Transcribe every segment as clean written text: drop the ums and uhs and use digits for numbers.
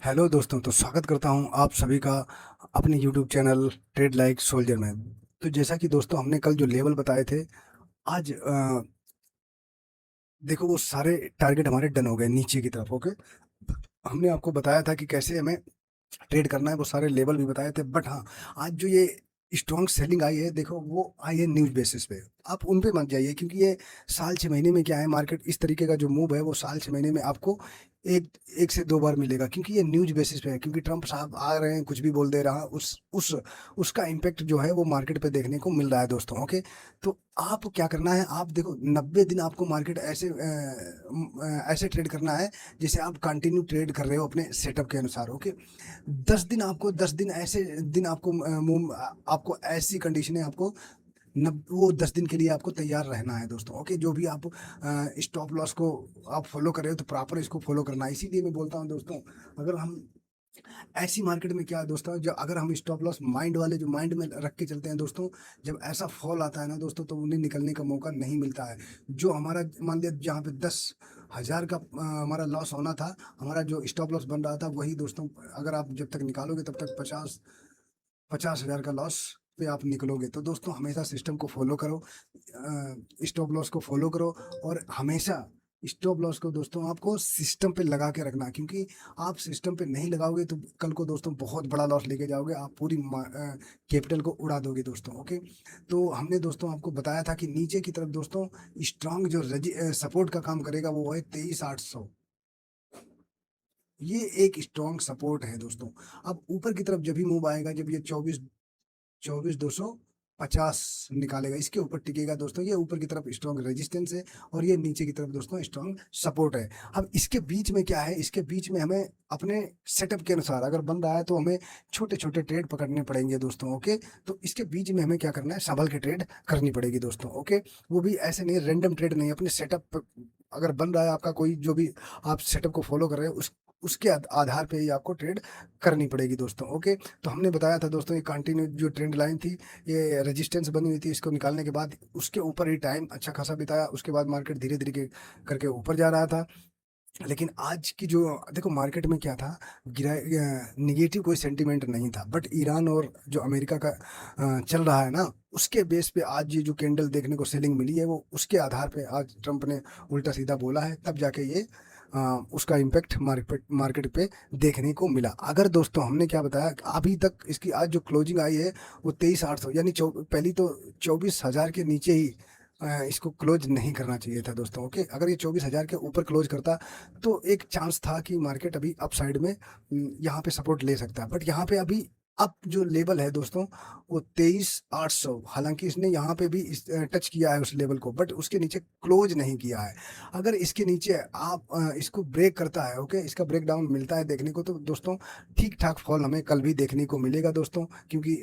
Hello दोस्तों, तो स्वागत करता हूं आप सभी का अपने YouTube channel trade like soldier में। तो जैसा कि दोस्तों हमने कल जो लेवल बताए थे, आज देखो वो सारे टारगेट हमारे डन हो गए नीचे की तरफ। ओके, हमने आपको बताया था कि कैसे हमें ट्रेड करना है, वो सारे लेवल भी बताए थे। बट हाँ, आज जो ये स्ट्रॉन्ग सेलिंग आई है, देखो वो आई है न्यूज बेसिस पे। आप उन पे मत जाइए, क्योंकि ये साल 6 महीने में क्या है, मार्केट इस तरीके का जो मूव है वो साल 6 महीने में आपको एक एक से दो बार मिलेगा, क्योंकि ये न्यूज बेसिस पे है। क्योंकि ट्रम्प साहब आ रहे हैं, कुछ भी बोल दे रहा, उस उसका इम्पेक्ट जो है वो मार्केट पे देखने को मिल रहा है दोस्तों। ओके, तो आप क्या करना है, आप देखो 90 दिन आपको मार्केट ऐसे ऐसे ट्रेड करना है जैसे आप कंटिन्यू ट्रेड कर रहे हो अपने सेटअप के अनुसार। ओके, 10 दिन आपको 10 दिन ऐसे दिन आपको आपको ऐसी कंडीशन है, आपको वो 10 दिन के लिए आपको तैयार रहना है दोस्तों। ओके, जो भी आप स्टॉप लॉस को आप फॉलो कर रहे हो, तो प्रॉपर इसको फॉलो करना है। इसीलिए मैं बोलता हूँ दोस्तों, अगर हम ऐसी मार्केट में क्या है दोस्तों, जो अगर हम स्टॉप लॉस माइंड वाले जो माइंड में रख के चलते हैं दोस्तों, जब ऐसा फॉल आता है ना दोस्तों, तो उन्हें निकलने का मौका नहीं मिलता है। जो हमारा मान लिया जहाँ पे 10,000 का हमारा लॉस होना था, हमारा जो स्टॉप लॉस बन रहा था, वही दोस्तों अगर आप जब तक निकालोगे तब तक 50,000 का लॉस पे आप निकलोगे। तो दोस्तों हमेशा सिस्टम को फॉलो करो, स्टॉप लॉस को फॉलो करो, और हमेशा स्टॉप लॉस को दोस्तों आपको सिस्टम पे लगा के रखना। क्योंकि आप सिस्टम पे नहीं लगाओगे तो कल को दोस्तों बहुत बड़ा लॉस लेके जाओगे, आप पूरी कैपिटल को उड़ा दोगे दोस्तों। ओके, तो हमने दोस्तों आपको बताया था कि नीचे की तरफ दोस्तों स्ट्रांग जो सपोर्ट का काम करेगा वो है 23,800। ये एक स्ट्रॉन्ग सपोर्ट है दोस्तों। अब ऊपर की तरफ जब भी मूव आएगा, जब ये 24,250 निकालेगा, इसके ऊपर टिकेगा दोस्तों, ये ऊपर की तरफ स्ट्रॉन्ग रेजिस्टेंस है, और ये नीचे की तरफ दोस्तों स्ट्रॉन्ग सपोर्ट है। अब इसके बीच में क्या है, इसके बीच में हमें अपने सेटअप के अनुसार अगर बन रहा है तो हमें छोटे छोटे ट्रेड पकड़ने पड़ेंगे दोस्तों। ओके, तो इसके बीच में हमें क्या करना है, संभल के ट्रेड करनी पड़ेगी दोस्तों। ओके, वो भी ऐसे नहीं, रैंडम ट्रेड नहीं, अपने सेटअप अगर बन रहा है आपका कोई, जो भी आप सेटअप को फॉलो कर रहे हैं उसके आधार पे ही आपको ट्रेड करनी पड़ेगी दोस्तों। ओके, तो हमने बताया था दोस्तों, ये कंटिन्यू जो ट्रेंड लाइन थी, ये रेजिस्टेंस बनी हुई थी, इसको निकालने के बाद उसके ऊपर ही टाइम अच्छा खासा बिताया, उसके बाद मार्केट धीरे धीरे करके ऊपर जा रहा था। लेकिन आज की जो देखो मार्केट में क्या था, गिरा निगेटिव कोई सेंटीमेंट नहीं था, बट ईरान और जो अमेरिका का चल रहा है ना, उसके बेस पे आज ये जो कैंडल देखने को सेलिंग मिली है, वो उसके आधार पे आज ट्रम्प ने उल्टा सीधा बोला है, तब जाके ये उसका इम्पैक्ट मार्केट पे देखने को मिला। अगर दोस्तों हमने क्या बताया, अभी तक इसकी आज जो क्लोजिंग आई है वो 23,800, यानी पहली तो 24,000 के नीचे ही इसको क्लोज नहीं करना चाहिए था दोस्तों। ओके, अगर ये 24,000 के ऊपर क्लोज करता तो एक चांस था कि मार्केट अभी अप साइड में यहाँ पे सपोर्ट ले सकता है। बट यहाँ पे अभी अब जो लेवल है दोस्तों वो 23,800, हालांकि इसने यहाँ पे भी टच किया है उस लेवल को, बट उसके नीचे क्लोज नहीं किया है। अगर इसके नीचे आप इसको ब्रेक करता है, ओके, इसका ब्रेक डाउन मिलता है देखने को, तो दोस्तों ठीक ठाक फॉल हमें कल भी देखने को मिलेगा दोस्तों। क्योंकि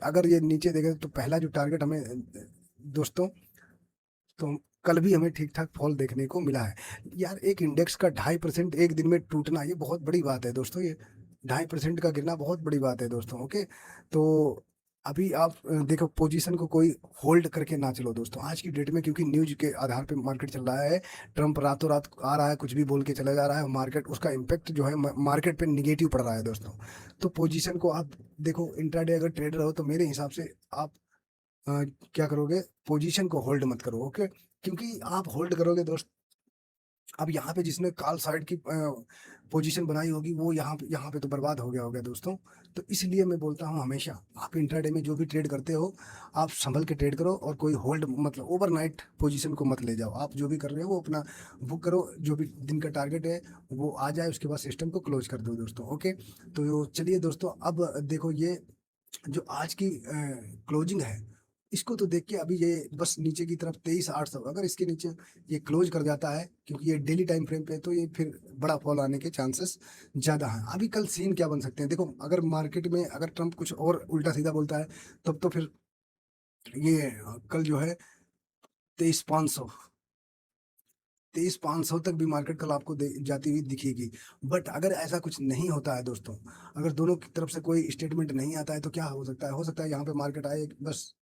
अगर ये नीचे देखें तो पहला जो टारगेट हमें दोस्तों, तो कल भी हमें ठीक ठाक फॉल देखने को मिला है। यार एक इंडेक्स का 2.5% एक दिन में टूटना, ये बहुत बड़ी बात है दोस्तों। ये 2.5% का गिरना बहुत बड़ी बात है दोस्तों। ओके, तो अभी आप देखो पोजीशन को कोई होल्ड करके ना चलो दोस्तों आज की डेट में, क्योंकि न्यूज के आधार पे मार्केट चल रहा है। ट्रम्प रातों रात आ रहा है, कुछ भी बोल के चला जा रहा है, मार्केट उसका इम्पेक्ट जो है मार्केट पे निगेटिव पड़ रहा है दोस्तों। तो पोजीशन को आप देखो, इंट्राडे अगर ट्रेडर हो तो मेरे हिसाब से आप अ, क्या करोगे, पोजीशन को होल्ड मत करो। ओके, क्योंकि आप होल्ड करोगे दोस्त, अब यहाँ पे जिसने कॉल साइड की पोजीशन बनाई होगी वो यहाँ पे तो बर्बाद हो गया होगा दोस्तों। तो इसलिए मैं बोलता हूँ हमेशा आप इंट्राडे में जो भी ट्रेड करते हो, आप संभल के ट्रेड करो, और कोई होल्ड मतलब ओवरनाइट पोजीशन को मत ले जाओ। आप जो भी कर रहे हो वो अपना बुक करो, जो भी दिन का टारगेट है वो आ जाए, उसके बाद सिस्टम को क्लोज कर दो दोस्तों। ओके, तो चलिए दोस्तों, अब देखो ये जो आज की क्लोजिंग है, इसको तो देख के अभी ये बस नीचे की तरफ 23,800, अगर इसके नीचे ये क्लोज कर जाता है, क्योंकि ये डेली टाइम फ्रेम पे है, तो ये फिर बड़ा फॉल आने के चांसेस ज्यादा हैं। अभी कल सीन क्या बन सकते हैं, देखो अगर मार्केट में अगर ट्रम्प कुछ और उल्टा सीधा बोलता है, तब तो फिर ये कल जो है 23,500, 23,500 तक भी मार्केट कल आपको जाती हुई दिखेगी। बट अगर ऐसा कुछ नहीं होता है दोस्तों, अगर दोनों की तरफ से कोई स्टेटमेंट नहीं आता है, तो क्या हो सकता है यहाँ पे मार्केट आए बस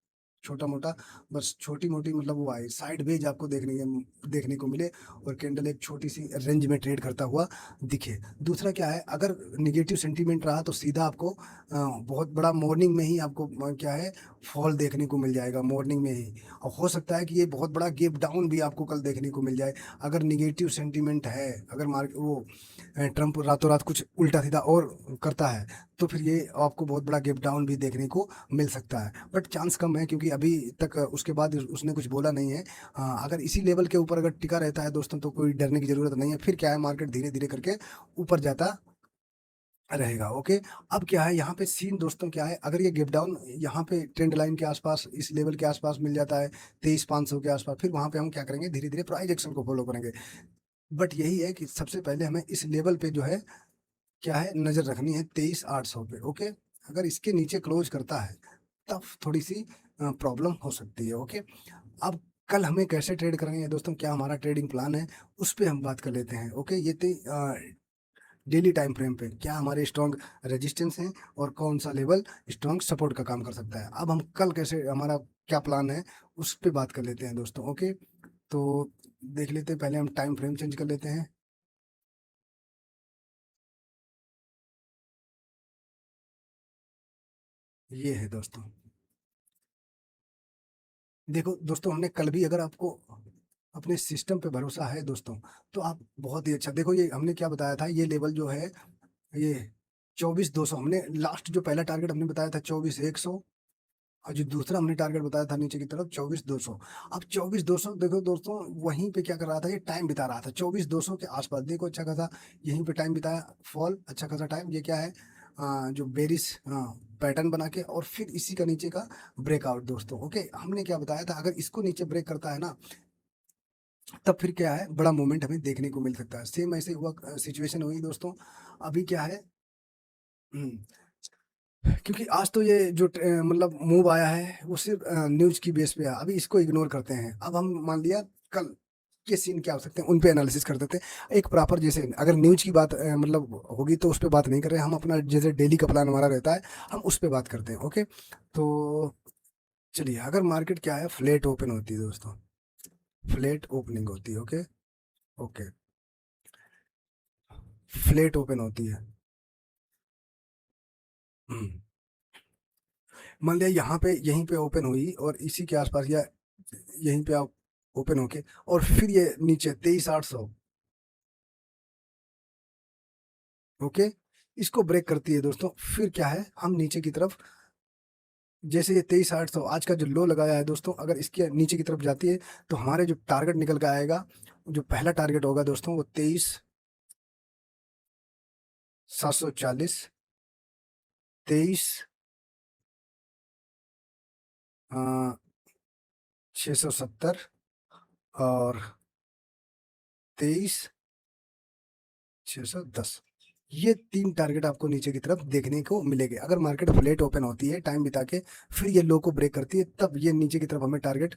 छोटा मोटा, बस छोटी मोटी मतलब वो आए साइड वेज आपको देखने को मिले, और कैंडल एक छोटी सी रेंज में ट्रेड करता हुआ दिखे। दूसरा क्या है, अगर निगेटिव सेंटीमेंट रहा तो सीधा आपको बहुत बड़ा मॉर्निंग में ही आपको क्या है फॉल देखने को मिल जाएगा मॉर्निंग में ही। और हो सकता है कि ये बहुत बड़ा गैप डाउन भी आपको कल देखने को मिल जाए। अगर निगेटिव सेंटीमेंट है, अगर मार्केट वो ट्रम्प रातों रात कुछ उल्टा सीधा और करता है, तो फिर ये आपको बहुत बड़ा गैप डाउन भी देखने को मिल सकता है। बट चांस कम है, क्योंकि अभी तक उसके बाद उसने कुछ बोला नहीं है। अगर इसी लेवल के ऊपर अगर टिका रहता है दोस्तों, तो कोई डरने की जरूरत नहीं है। फिर क्या है, मार्केट धीरे धीरे करके ऊपर जाता रहेगा। ओके। अब क्या है यहाँ पे सीन दोस्तों, क्या है, अगर ये गैप डाउन यहाँ पे ट्रेंड लाइन के आसपास, इस लेवल के आसपास मिल जाता है 23,500 के आसपास, फिर वहां पे हम क्या करेंगे, धीरे धीरे प्राइस एक्शन को फॉलो करेंगे। बट यही है कि सबसे पहले हमें इस लेवल पे जो है क्या है नजर रखनी है 23,800 पे। ओके। अगर इसके नीचे क्लोज करता है तब थोड़ी सी प्रॉब्लम हो सकती है। ओके। अब कल हमें कैसे ट्रेड करनी है दोस्तों, क्या हमारा ट्रेडिंग प्लान है, उस पे हम बात कर लेते हैं। ओके। ये थे डेली टाइम फ्रेम पे क्या हमारे स्ट्रॉन्ग रेजिस्टेंस हैं और कौन सा लेवल स्ट्रॉन्ग सपोर्ट का काम कर सकता है। अब हम कल कैसे, हमारा क्या प्लान है, उस पे बात कर लेते हैं दोस्तों। ओके। तो देख लेते हैं, पहले हम टाइम फ्रेम चेंज कर लेते हैं। ये है दोस्तों, देखो दोस्तों, हमने कल भी, अगर आपको अपने सिस्टम पे भरोसा है दोस्तों, तो आप बहुत ही अच्छा देखो, ये हमने क्या बताया था, ये लेवल जो है, ये 24,200, हमने लास्ट जो पहला टारगेट हमने बताया था 24,100, और जो दूसरा हमने टारगेट बताया था नीचे की तरफ 24,200। अब 24,200 देखो दोस्तों, वहीं पे क्या कर रहा था, ये टाइम बिता रहा था 24,200 के आसपास, देखो अच्छा खासा यहीं पे टाइम बिताया, फॉल अच्छा खासा टाइम। ये क्या है, जो बेरिस पैटर्न बना के, और फिर इसी का नीचे का ब्रेकआउट दोस्तों। ओके। हमने क्या बताया था, अगर इसको नीचे ब्रेक करता है ना, तब फिर क्या है, बड़ा मूवमेंट हमें देखने को मिल सकता है। सेम ऐसे हुआ, सिचुएशन हुई दोस्तों। अभी क्या है, हम्म, क्योंकि आज तो ये जो मतलब मूव आया है वो सिर्फ न्यूज की बेस पे है, अभी इसको इग्नोर करते हैं। अब हम मान लिया कल के सीन क्या हो सकते हैं, उन पे एनालिसिस कर देते हैं एक प्रॉपर। जैसे अगर न्यूज की बात मतलब होगी तो उस पे बात नहीं कर रहे हैं हम, अपना जैसे डेली का प्लान हमारा रहता है, हम उस पे बात करते हैं। ओके। तो चलिए, अगर मार्केट क्या है, फ्लैट ओपन होती है दोस्तों, फ्लैट ओपनिंग होती है। ओके। ओके। फ्लैट ओपन होती है। हम्म, मान लिया यहाँ पे, यहीं पे ओपन हुई और इसी के आसपास, या यहीं पे आप ओपन होके, और फिर ये नीचे 23,800। ओके। इसको ब्रेक करती है दोस्तों, फिर क्या है, हम नीचे की तरफ, जैसे ये 23,800 आज का जो लो लगाया है दोस्तों, अगर इसके नीचे की तरफ जाती है, तो हमारे जो टारगेट निकल के आएगा, जो पहला टारगेट होगा दोस्तों, वो 23,740, 23,670, और 23,610। ये तीन टारगेट आपको नीचे की तरफ देखने को मिलेंगे। अगर मार्केट फ्लैट ओपन होती है टाइम बिता के, फिर ये लो को ब्रेक करती है, तब ये नीचे की तरफ हमें टारगेट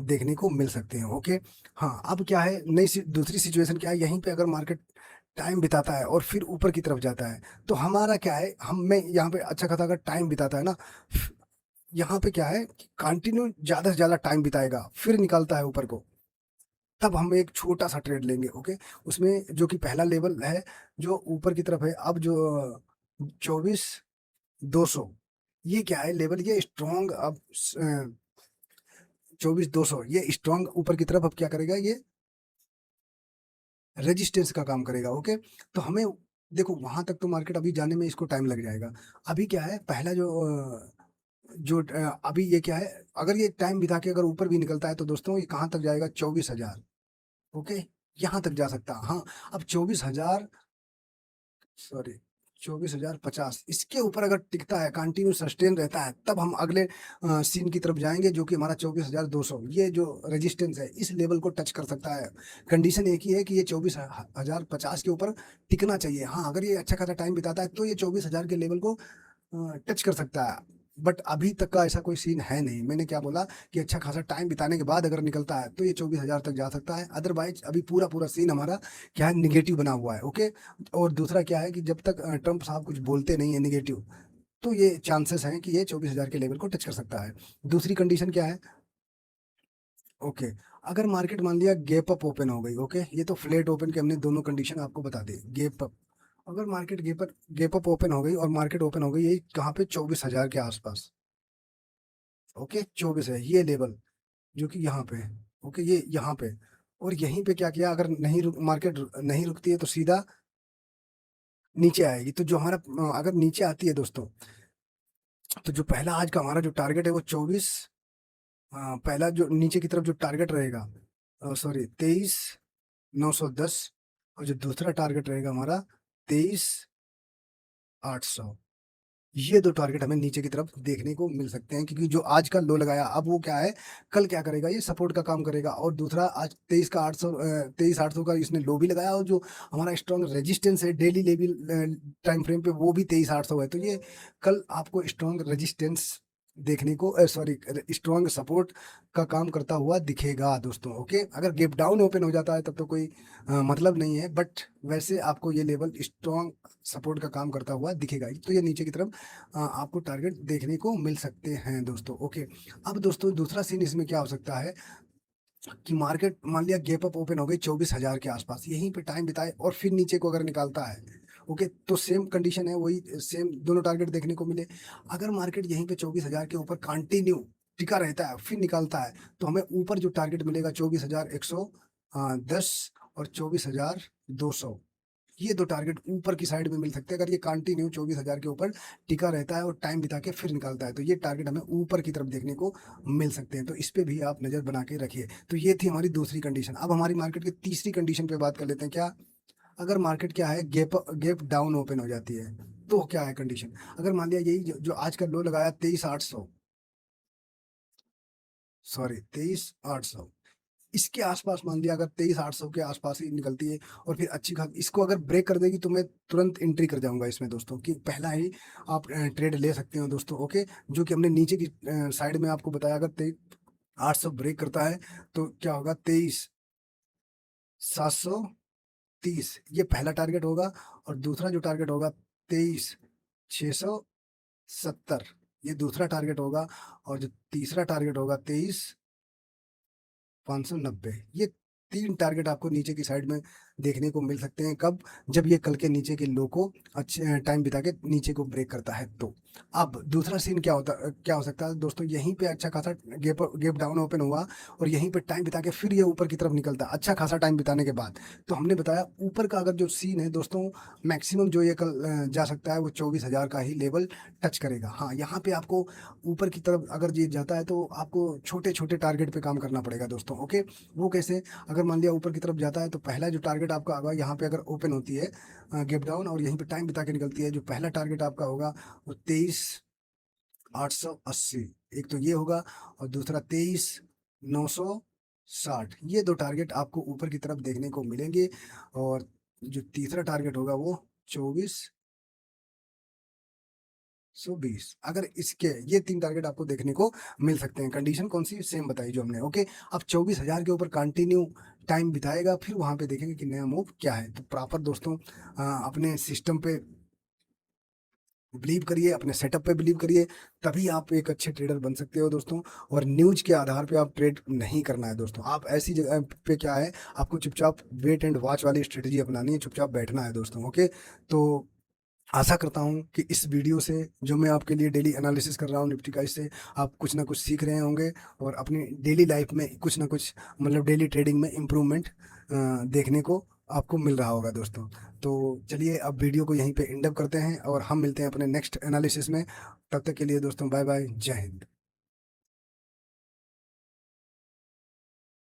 देखने को मिल सकते हैं। ओके। हाँ, अब क्या है, दूसरी सिचुएशन क्या है, यहीं पे अगर मार्केट टाइम बिताता है और फिर ऊपर की तरफ जाता है, तो हमारा क्या है, हम मैं यहाँ पे अच्छा खासा अगर टाइम बिताता है ना, यहाँ पे क्या है, कंटिन्यू ज्यादा से ज्यादा टाइम बिताएगा, फिर निकालता है ऊपर को, तब हम एक छोटा सा ट्रेड लेंगे। ओके। उसमें जो कि पहला लेवल है जो ऊपर की तरफ है, अब जो 24,200, ये क्या है लेवल, ये स्ट्रॉन्ग, अब 24,200 ये स्ट्रॉन्ग ऊपर की तरफ अब क्या करेगा, ये रेजिस्टेंस का काम करेगा। ओके। तो हमें देखो, वहां तक तो मार्केट अभी जाने में इसको टाइम लग जाएगा। अभी क्या है, पहला अभी ये क्या है, अगर ये टाइम बिता के अगर ऊपर भी निकलता है, तो दोस्तों ये कहाँ तक जाएगा, 24,000। ओके। यहाँ तक जा सकता है। हाँ, अब 24,000, सॉरी, 24,050, इसके ऊपर अगर टिकता है, कंटिन्यू सस्टेन रहता है, तब हम अगले सीन की तरफ जाएंगे, जो कि हमारा 24,200, ये जो रेजिस्टेंस है इस लेवल को टच कर सकता है। कंडीशन एक ही है कि ये 24,050 के ऊपर टिकना चाहिए। हाँ, अगर ये अच्छा खासा टाइम बिताता है, तो ये 24,000 के लेवल को टच कर सकता है। बट अभी तक का ऐसा कोई सीन है नहीं। मैंने क्या बोला, कि अच्छा खासा टाइम बिताने के बाद अगर निकलता है, तो ये 24,000 तक जा सकता है। अदरवाइज अभी पूरा पूरा सीन हमारा क्या है, निगेटिव बना हुआ है। ओके। और दूसरा क्या है, कि जब तक ट्रम्प साहब कुछ बोलते नहीं है निगेटिव, तो ये चांसेस हैं कि ये 24,000 के लेवल को टच कर सकता है। दूसरी कंडीशन क्या है? ओके, अगर मार्केट मान लिया गैप अप ओपन हो गई, ओके, ये तो फ्लैट ओपन के हमने दोनों कंडीशन आपको बता दी। गैप अप, अगर मार्केट गैप अप ओपन हो गई और मार्केट ओपन हो गई यही कहाँ पे, 24,000 के आसपास, ओके, 24 है ये लेवल जो कि यहाँ पे है, ओके, ये यहाँ पे, और यहीं पे क्या किया, अगर नहीं मार्केट नहीं रुकती है तो सीधा नीचे आएगी। तो जो हमारा अगर नीचे आती है दोस्तों, तो जो पहला आज का हमारा जो टारगेट है वो 24, पहला जो नीचे की तरफ जो टारगेट रहेगा, सॉरी, 23,910, और जो दूसरा टारगेट रहेगा हमारा 23,800। ये दो टारगेट हमें नीचे की तरफ देखने को मिल सकते हैं, क्योंकि जो आज का लो लगाया अब वो क्या है, कल क्या करेगा, ये सपोर्ट का काम करेगा। और दूसरा आज 23,800, 23,800 का इसने लो भी लगाया, और जो हमारा स्ट्रॉन्ग रेजिस्टेंस है डेली लेवल टाइम फ्रेम पे वो भी 23,800 है। तो ये कल आपको स्ट्रॉन्ग रेजिस्टेंस देखने को, सॉरी, स्ट्रॉन्ग सपोर्ट का काम करता हुआ दिखेगा दोस्तों। ओके, अगर गैप डाउन ओपन हो जाता है तब तो कोई मतलब नहीं है, बट वैसे आपको ये लेवल स्ट्रॉन्ग सपोर्ट का काम करता हुआ दिखेगा। तो ये नीचे की तरफ आपको टारगेट देखने को मिल सकते हैं दोस्तों। ओके, अब दोस्तों दूसरा सीन इसमें क्या हो सकता है कि मार्केट मान लिया गैप अप ओपन हो गई 24,000 के आसपास, यहीं पे टाइम बिताए और फिर नीचे को अगर निकालता है, ओके, तो सेम कंडीशन है, वही सेम दोनों टारगेट देखने को मिले। अगर मार्केट यहीं पे 24,000 के ऊपर कंटिन्यू टिका रहता है फिर निकालता है, तो हमें ऊपर जो टारगेट मिलेगा 24,110 और 24,200, ये दो टारगेट ऊपर की साइड में मिल सकते हैं। अगर ये कंटिन्यू 24,000 के ऊपर टिका रहता है और टाइम बिता के फिर निकालता है, तो ये टारगेट हमें ऊपर की तरफ देखने को मिल सकते हैं। तो इस पे भी आप नजर बना के रखिए। तो ये थी हमारी दूसरी कंडीशन। अब हमारी मार्केट की तीसरी कंडीशन पे बात कर लेते हैं। क्या, अगर मार्केट क्या है, गैप डाउन ओपन हो जाती है, तो क्या है कंडीशन? अगर मान लिया यही जो आज का लो लगाया 23,800, सॉरी 23,800, इसके आसपास मान लिया, अगर 23,800 के आसपास ही निकलती है और फिर अच्छी खास इसको अगर ब्रेक कर देगी, तो मैं तुरंत एंट्री कर जाऊंगा इसमें दोस्तों, कि पहला ही आप ट्रेड ले सकते हो दोस्तों। ओके, जो कि हमने नीचे की साइड में आपको बताया, अगर 23,800 ब्रेक करता है तो क्या होगा, 23,730, ये पहला टारगेट होगा। और दूसरा जो टारगेट होगा 23,670, ये दूसरा टारगेट होगा। और जो तीसरा टारगेट होगा 23,590, ये तीन टारगेट आपको नीचे की साइड में देखने को मिल सकते हैं। कब? जब ये कल के नीचे के लो को अच्छे टाइम बिता के नीचे को ब्रेक करता है तो। अब दूसरा सीन क्या हो सकता है दोस्तों, यहीं पे अच्छा खासा गैप डाउन ओपन हुआ और यहीं पे टाइम बिता के फिर ये ऊपर की तरफ निकलता है, अच्छा खासा टाइम बिताने के बाद। तो हमने बताया ऊपर का अगर जो सीन है दोस्तों, मैक्सिमम जो ये कल जा सकता है वो 24,000 का ही लेवल टच करेगा। हाँ, यहाँ पे आपको ऊपर की तरफ अगर ये जाता है तो आपको छोटे छोटे टारगेट पे काम करना पड़ेगा दोस्तों। ओके, वो कैसे? अगर मान लिया ऊपर की तरफ जाता है तो पहला जो टारगेट आपका होगा, यहाँ पे अगर ओपन होती है गैप डाउन और यहीं पे टाइम बिता के निकलती है, जो पहला टारगेट आपका होगा वो 23,880, एक तो ये होगा, और दूसरा 23,960, ये दो टारगेट आपको ऊपर की तरफ देखने को मिलेंगे। और जो तीसरा टारगेट होगा वो 24,120, अगर इसके ये तीन टारगेट आपको देखने को मिल सकते हैं। कंडीशन कौन सी, सेम बताई जो हमने। ओके, अब 24,000 के ऊपर कंटिन्यू टाइम बिताएगा, फिर वहां पे देखेंगे कि नया मूव क्या है। तो प्रॉपर दोस्तों अपने सिस्टम पे बिलीव करिए, अपने सेटअप पे बिलीव करिए, तभी आप एक अच्छे ट्रेडर बन सकते हो दोस्तों। और न्यूज के आधार पे आप ट्रेड नहीं करना है दोस्तों। आप ऐसी जगह पे क्या है, आपको चुपचाप वेट एंड वॉच वाली स्ट्रेटेजी अपनानी है, चुपचाप बैठना है दोस्तों। ओके, तो आशा करता हूँ कि इस वीडियो से जो मैं आपके लिए डेली एनालिसिस कर रहा हूँ निफ्टी का, इससे आप कुछ ना कुछ सीख रहे होंगे और अपनी डेली लाइफ में कुछ ना कुछ, मतलब डेली ट्रेडिंग में इम्प्रूवमेंट देखने को आपको मिल रहा होगा दोस्तों। तो चलिए अब वीडियो को यहीं पे एंड अप करते हैं और हम मिलते हैं अपने नेक्स्ट एनालिसिस में। तब तक के लिए दोस्तों बाय बाय, जय हिंद।